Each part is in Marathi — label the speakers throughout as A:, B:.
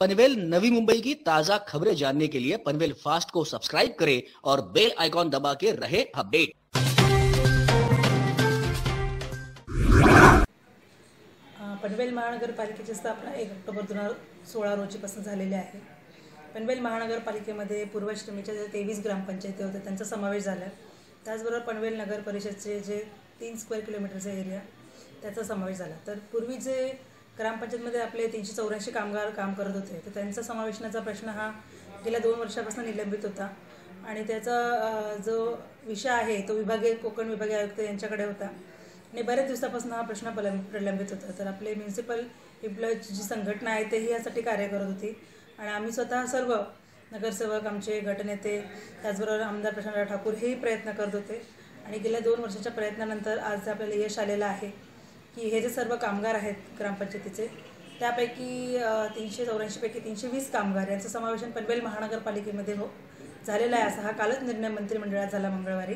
A: पनवेल नवी मुंबई की ताजा खबरें जानने के लिए पनवेल फास्ट को सब्सक्राइब करें और बेल आइकॉन दबा के रहे अपडेट।
B: पनवेल महानगरपालिकेची स्थापना 1 ऑक्टोबर 2016 रोजीपासून झालेली आहे। पनवेल महानगरपालिकेमध्ये पूर्वाश्रमीच्या जे 23 ग्रामपंचायती होत्या त्यांचा समावेश झाला। त्याचबरोबर पनवेल नगर परिषदचे जे 3 स्क्वेअर किलोमीटरचा एरिया त्याचा समावेश झाला। तर पूर्वी जे ग्रामपंचायतमध्ये आपले 384 कामगार काम करत होते, तर त्यांचा समावेशनाचा प्रश्न हा गेल्या 2 वर्षापासून निलंबित होता आणि त्याचा जो विषय आहे तो कोकण विभागीय आयुक्त यांच्याकडे होता आणि बरेच दिवसापासून हा प्रश्न प्रलंबित होता। तर आपले म्युनिसिपल एम्प्लॉईज जी संघटना आहे तेही यासाठी कार्य करत होती आणि आम्ही स्वतः सर्व नगरसेवक, आमचे गटनेते, त्याचबरोबर आमदार प्रशांतराव ठाकूर हेही प्रयत्न करत होते आणि गेल्या 2 वर्षाच्या प्रयत्नानंतर आज आपल्याला यश आलेलं आहे की हे जे सर्व कामगार आहेत ग्रामपंचायतीचे त्यापैकी 384 पैकी 320 कामगार यांचं समावेशन पनवेल महानगरपालिकेमध्ये झालेलं आहे। असा हा कालच निर्णय मंत्रिमंडळात झाला मंगळवारी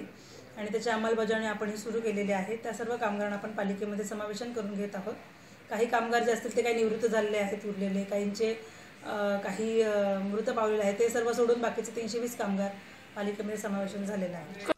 B: आणि त्याची अंमलबजावणी आपण ही सुरू केलेली आहे। त्या सर्व कामगारांना आपण पालिकेमध्ये समावेशन करून घेत आहोत। काही कामगार जे असतील ते काही निवृत्त झालेले आहेत, उरलेले काहींचे काही मृत पावलेले आहेत, ते सर्व सोडून बाकीचे 320 कामगार पालिकेमध्ये समावेशन झालेलं आहे।